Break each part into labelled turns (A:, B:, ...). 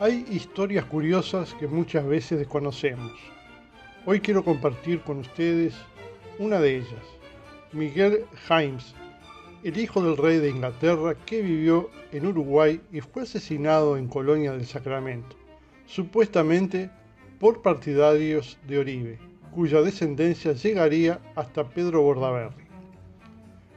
A: Hay historias curiosas que muchas veces desconocemos. Hoy quiero compartir con ustedes una de ellas. Miguel James, el hijo del rey de Inglaterra que vivió en Uruguay y fue asesinado en Colonia del Sacramento, supuestamente por partidarios de Oribe, cuya descendencia llegaría hasta Pedro Bordaberry.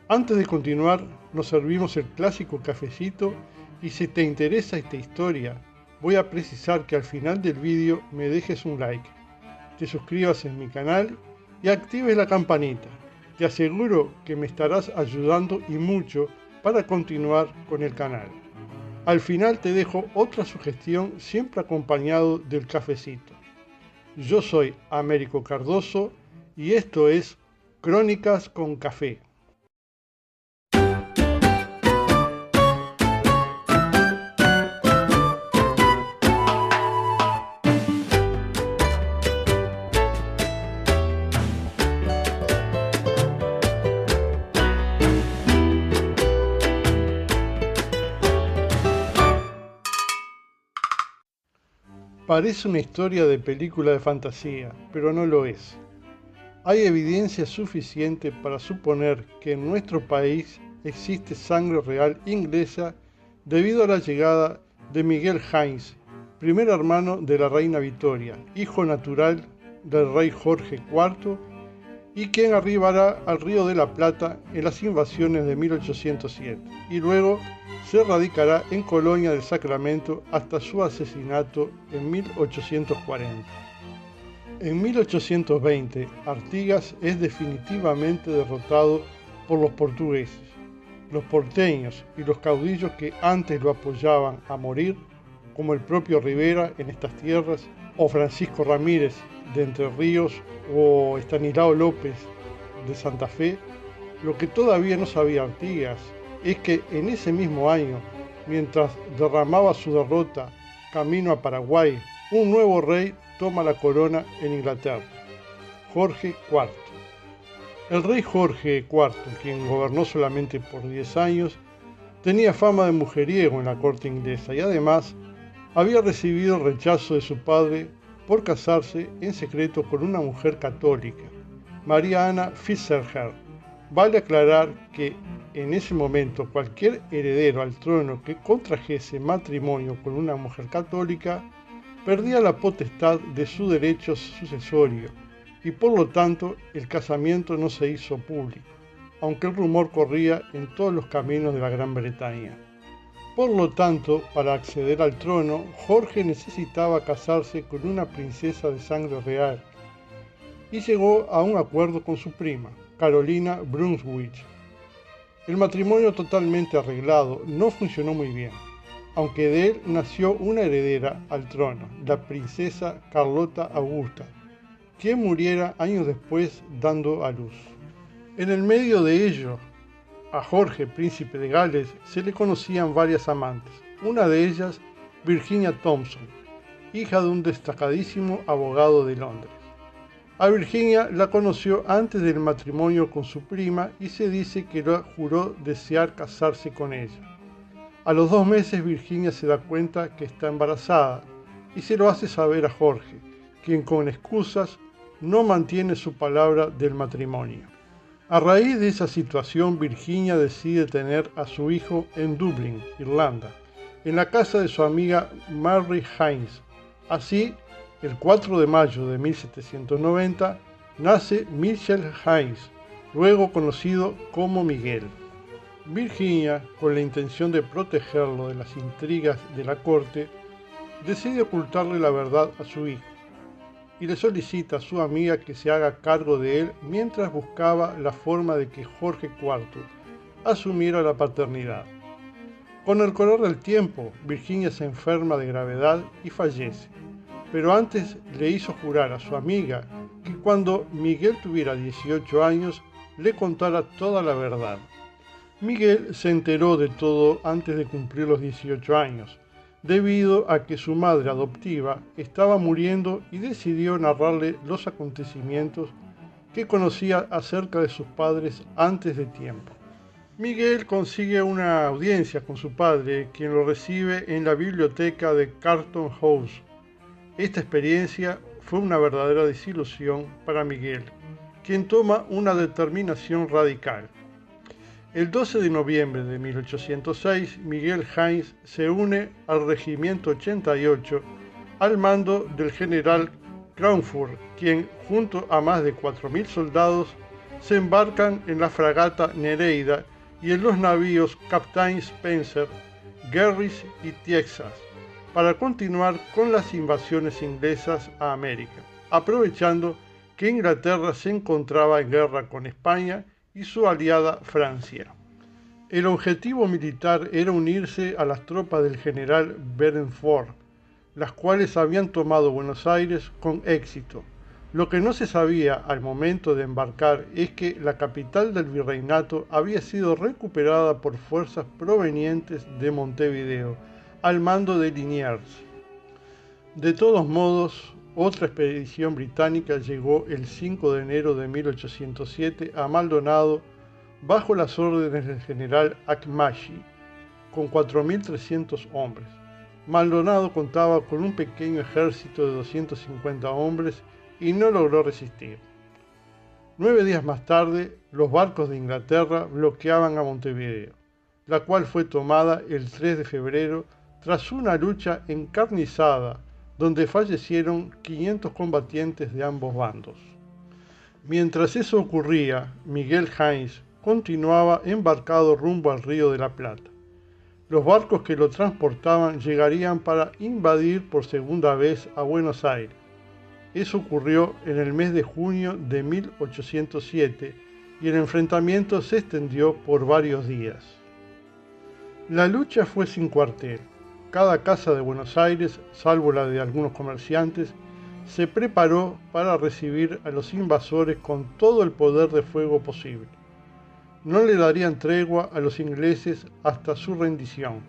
A: Antes de continuar, nos servimos el clásico cafecito y si te interesa esta historia, voy a precisar que al final del vídeo me dejes un like, te suscribas en mi canal y actives la campanita. Te aseguro que me estarás ayudando y mucho para continuar con el canal. Al final te dejo otra sugestión siempre acompañado del cafecito. Yo soy Américo Cardoso y esto es Crónicas con Café. Parece una historia de película de fantasía, pero no lo es. Hay evidencia suficiente para suponer que en nuestro país existe sangre real inglesa debido a la llegada de Miguel James, primer hermano de la reina Victoria, hijo natural del rey Jorge IV, y quien arribará al Río de la Plata en las invasiones de 1807, y luego se radicará en Colonia del Sacramento hasta su asesinato en 1840. En 1820, Artigas es definitivamente derrotado por los portugueses. Los porteños y los caudillos que antes lo apoyaban a morir, como el propio Rivera en estas tierras, o Francisco Ramírez de Entre Ríos, o Estanislao López de Santa Fe, lo que todavía no sabía Artigas es que en ese mismo año, mientras derramaba su derrota camino a Paraguay, un nuevo rey toma la corona en Inglaterra, Jorge IV. El rey Jorge IV, quien gobernó solamente por 10 años, tenía fama de mujeriego en la corte inglesa y además había recibido el rechazo de su padre por casarse en secreto con una mujer católica, María Ana Fitzgerald. Vale aclarar que en ese momento cualquier heredero al trono que contrajese matrimonio con una mujer católica perdía la potestad de su derecho sucesorio y por lo tanto el casamiento no se hizo público, aunque el rumor corría en todos los caminos de la Gran Bretaña. Por lo tanto, para acceder al trono, Jorge necesitaba casarse con una princesa de sangre real y llegó a un acuerdo con su prima, Carolina Brunswick. El matrimonio totalmente arreglado no funcionó muy bien, aunque de él nació una heredera al trono, la princesa Carlota Augusta, quien muriera años después dando a luz. En el medio de ello, a Jorge, príncipe de Gales, se le conocían varias amantes, una de ellas Virginia Thompson, hija de un destacadísimo abogado de Londres. A Virginia la conoció antes del matrimonio con su prima y se dice que juró desear casarse con ella. A los 2 meses Virginia se da cuenta que está embarazada y se lo hace saber a Jorge, quien con excusas no mantiene su palabra del matrimonio. A raíz de esa situación, Virginia decide tener a su hijo en Dublín, Irlanda, en la casa de su amiga Mary James. Así, el 4 de mayo de 1790, nace Michael James, luego conocido como Miguel. Virginia, con la intención de protegerlo de las intrigas de la corte, decide ocultarle la verdad a su hijo y le solicita a su amiga que se haga cargo de él mientras buscaba la forma de que Jorge IV asumiera la paternidad. Con el correr del tiempo, Virginia se enferma de gravedad y fallece, pero antes le hizo jurar a su amiga que cuando Miguel tuviera 18 años le contara toda la verdad. Miguel se enteró de todo antes de cumplir los 18 años, debido a que su madre adoptiva estaba muriendo y decidió narrarle los acontecimientos que conocía acerca de sus padres antes de tiempo. Miguel consigue una audiencia con su padre, quien lo recibe en la biblioteca de Carlton House. Esta experiencia fue una verdadera desilusión para Miguel, quien toma una determinación radical. El 12 de noviembre de 1806, Miguel Haines se une al Regimiento 88 al mando del general Craufurd, quien, junto a más de 4.000 soldados, se embarcan en la fragata Nereida y en los navíos Captain Spencer, Garris y Texas, para continuar con las invasiones inglesas a América, aprovechando que Inglaterra se encontraba en guerra con España y su aliada Francia. El objetivo militar era unirse a las tropas del general Beresford, las cuales habían tomado Buenos Aires con éxito. Lo que no se sabía al momento de embarcar es que la capital del virreinato había sido recuperada por fuerzas provenientes de Montevideo, al mando de Liniers. De todos modos, otra expedición británica llegó el 5 de enero de 1807 a Maldonado bajo las órdenes del general Acmachi, con 4.300 hombres. Maldonado contaba con un pequeño ejército de 250 hombres y no logró resistir. 9 días más tarde, los barcos de Inglaterra bloqueaban a Montevideo, la cual fue tomada el 3 de febrero tras una lucha encarnizada donde fallecieron 500 combatientes de ambos bandos. Mientras eso ocurría, Miguel Haines continuaba embarcado rumbo al Río de la Plata. Los barcos que lo transportaban llegarían para invadir por segunda vez a Buenos Aires. Eso ocurrió en el mes de junio de 1807 y el enfrentamiento se extendió por varios días. La lucha fue sin cuartel. Cada casa de Buenos Aires, salvo la de algunos comerciantes, se preparó para recibir a los invasores con todo el poder de fuego posible. No le darían tregua a los ingleses hasta su rendición.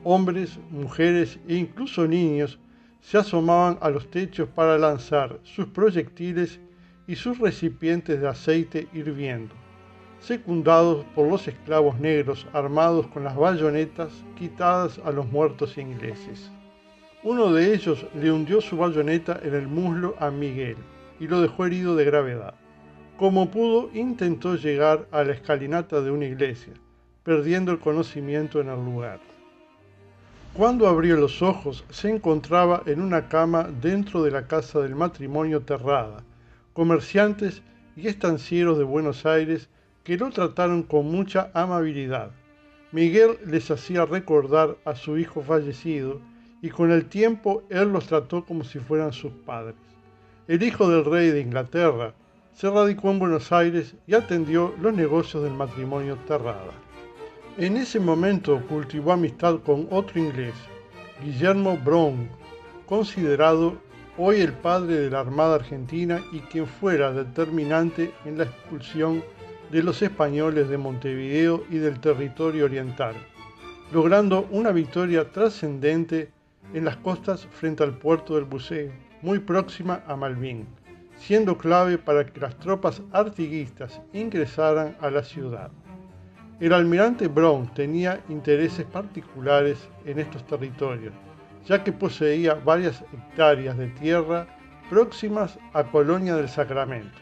A: Hombres, mujeres e incluso niños se asomaban a los techos para lanzar sus proyectiles y sus recipientes de aceite hirviendo, secundados por los esclavos negros armados con las bayonetas quitadas a los muertos ingleses. Uno de ellos le hundió su bayoneta en el muslo a Miguel y lo dejó herido de gravedad. Como pudo, intentó llegar a la escalinata de una iglesia, perdiendo el conocimiento en el lugar. Cuando abrió los ojos, se encontraba en una cama dentro de la casa del matrimonio Terrada, comerciantes y estancieros de Buenos Aires que lo trataron con mucha amabilidad. Miguel les hacía recordar a su hijo fallecido y con el tiempo él los trató como si fueran sus padres. El hijo del rey de Inglaterra se radicó en Buenos Aires y atendió los negocios del matrimonio Terrada. En ese momento cultivó amistad con otro inglés, Guillermo Brown, considerado hoy el padre de la Armada Argentina y quien fuera determinante en la expulsión de los españoles de Montevideo y del territorio oriental, logrando una victoria trascendente en las costas frente al puerto del Buceo, muy próxima a Malvín, siendo clave para que las tropas artiguistas ingresaran a la ciudad. El almirante Brown tenía intereses particulares en estos territorios, ya que poseía varias hectáreas de tierra próximas a Colonia del Sacramento.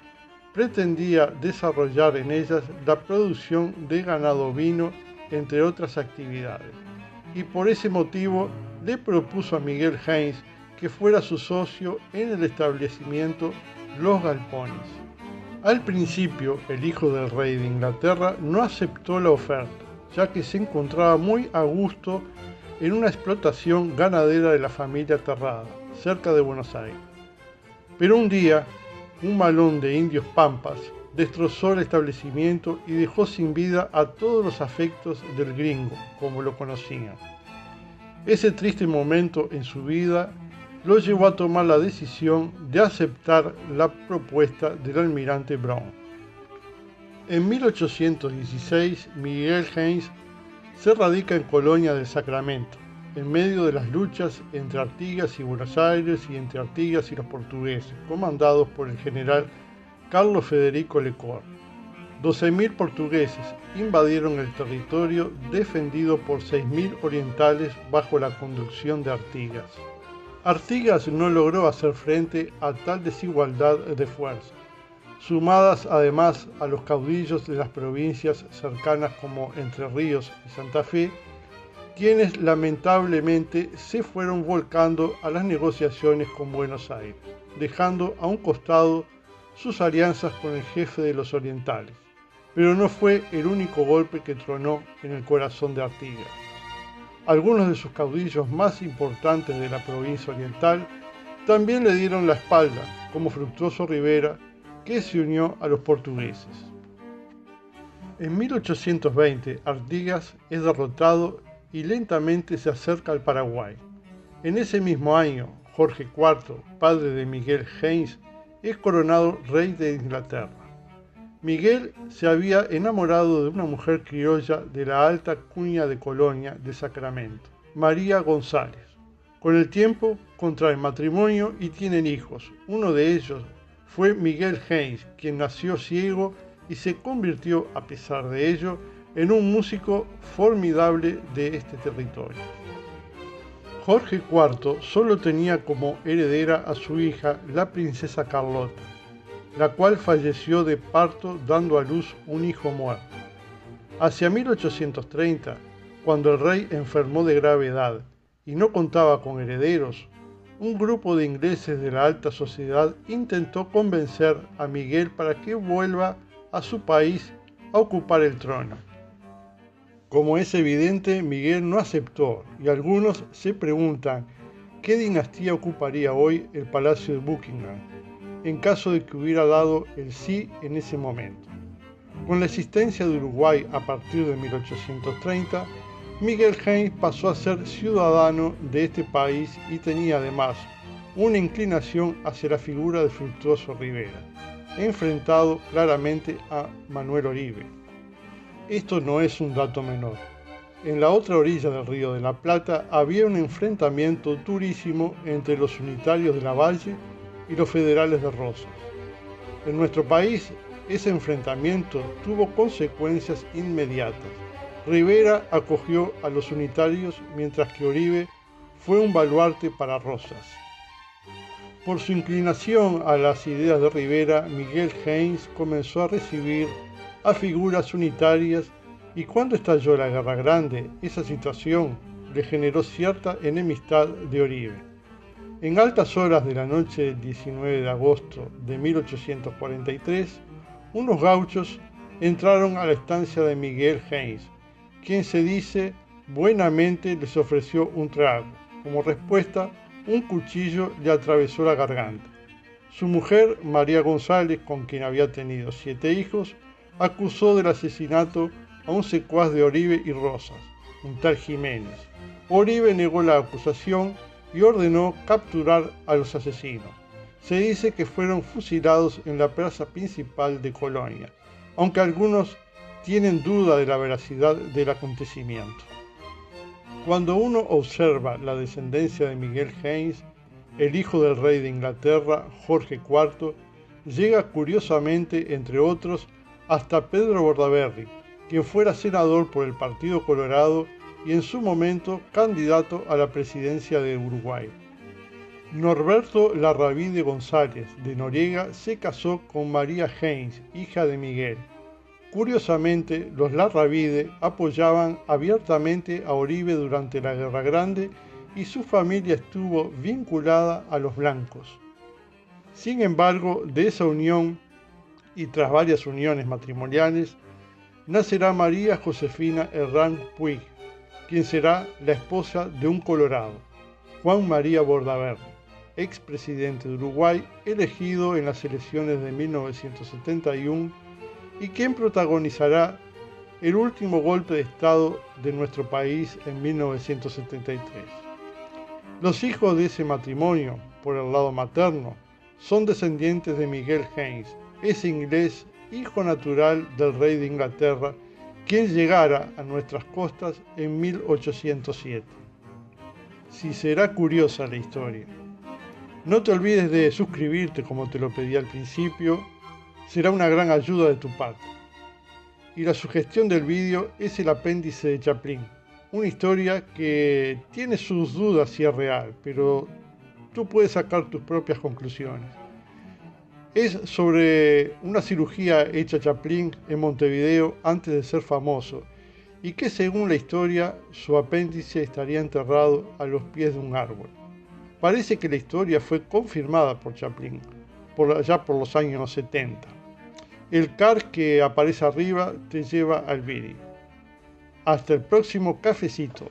A: Pretendía desarrollar en ellas la producción de ganado ovino, entre otras actividades, y por ese motivo le propuso a Miguel Haines que fuera su socio en el establecimiento Los Galpones. Al principio, el hijo del rey de Inglaterra no aceptó la oferta, ya que se encontraba muy a gusto en una explotación ganadera de la familia Terrada, cerca de Buenos Aires. Pero un día, un malón de indios pampas destrozó el establecimiento y dejó sin vida a todos los afectos del gringo, como lo conocían. Ese triste momento en su vida lo llevó a tomar la decisión de aceptar la propuesta del almirante Brown. En 1816, Miguel Haines se radica en Colonia del Sacramento, en medio de las luchas entre Artigas y Buenos Aires y entre Artigas y los portugueses, comandados por el general Carlos Federico Lecor. 12.000 portugueses invadieron el territorio defendido por 6.000 orientales bajo la conducción de Artigas. Artigas no logró hacer frente a tal desigualdad de fuerza, sumadas además a los caudillos de las provincias cercanas como Entre Ríos y Santa Fe, quienes lamentablemente se fueron volcando a las negociaciones con Buenos Aires, dejando a un costado sus alianzas con el jefe de los orientales. Pero no fue el único golpe que tronó en el corazón de Artigas. Algunos de sus caudillos más importantes de la provincia oriental también le dieron la espalda, como Fructuoso Rivera, que se unió a los portugueses. En 1820, Artigas es derrotado y lentamente se acerca al Paraguay. En ese mismo año, Jorge IV, padre de Miguel Haynes, es coronado rey de Inglaterra. Miguel se había enamorado de una mujer criolla de la alta cuña de Colonia de Sacramento, María González. Con el tiempo contraen matrimonio y tienen hijos. Uno de ellos fue Miguel Haynes, quien nació ciego y se convirtió, a pesar de ello, en un músico formidable de este territorio. Jorge IV solo tenía como heredera a su hija, la princesa Carlota, la cual falleció de parto dando a luz un hijo muerto. Hacia 1830, cuando el rey enfermó de gravedad y no contaba con herederos, un grupo de ingleses de la alta sociedad intentó convencer a Miguel para que vuelva a su país a ocupar el trono. Como es evidente, Miguel no aceptó y algunos se preguntan qué dinastía ocuparía hoy el Palacio de Buckingham, en caso de que hubiera dado el sí en ese momento. Con la existencia de Uruguay a partir de 1830, Miguel Haynes pasó a ser ciudadano de este país y tenía además una inclinación hacia la figura de Fructuoso Rivera, enfrentado claramente a Manuel Oribe. Esto no es un dato menor. En la otra orilla del Río de la Plata había un enfrentamiento durísimo entre los unitarios de Lavalle y los federales de Rosas. En nuestro país, ese enfrentamiento tuvo consecuencias inmediatas. Rivera acogió a los unitarios mientras que Oribe fue un baluarte para Rosas. Por su inclinación a las ideas de Rivera, Miguel Haynes comenzó a recibir a figuras unitarias y cuando estalló la Guerra Grande, esa situación le generó cierta enemistad de Oribe. En altas horas de la noche del 19 de agosto de 1843, unos gauchos entraron a la estancia de Miguel Haynes, quien se dice buenamente les ofreció un trago. Como respuesta, un cuchillo le atravesó la garganta. Su mujer, María González, con quien había tenido 7 hijos, acusó del asesinato a un secuaz de Oribe y Rosas, un tal Jiménez. Oribe negó la acusación y ordenó capturar a los asesinos. Se dice que fueron fusilados en la plaza principal de Colonia, aunque algunos tienen duda de la veracidad del acontecimiento. Cuando uno observa la descendencia de Miguel Haynes, el hijo del rey de Inglaterra, Jorge IV, llega curiosamente, entre otros, hasta Pedro Bordaberry, quien fuera senador por el Partido Colorado y en su momento candidato a la presidencia de Uruguay. Norberto Larravide González de Noriega se casó con María Haynes, hija de Miguel. Curiosamente, los Larravide apoyaban abiertamente a Oribe durante la Guerra Grande y su familia estuvo vinculada a los blancos. Sin embargo, de esa unión y tras varias uniones matrimoniales, nacerá María Josefina Herrán Puig, quien será la esposa de un colorado, Juan María Bordaberry, expresidente de Uruguay, elegido en las elecciones de 1971 y quien protagonizará el último golpe de Estado de nuestro país en 1973. Los hijos de ese matrimonio, por el lado materno, son descendientes de Miguel Haynes, ese inglés, hijo natural del rey de Inglaterra, quien llegara a nuestras costas en 1807. Si será curiosa la historia. No te olvides de suscribirte como te lo pedí al principio, será una gran ayuda de tu parte. y la sugestión del vídeo es el apéndice de Chaplin. Una historia que tiene sus dudas si es real, pero tú puedes sacar tus propias conclusiones. Es sobre una cirugía hecha a Chaplin en Montevideo antes de ser famoso, y que según la historia su apéndice estaría enterrado a los pies de un árbol. Parece que la historia fue confirmada por Chaplin, allá por los años 70. El card que aparece arriba te lleva al vídeo. Hasta el próximo cafecito.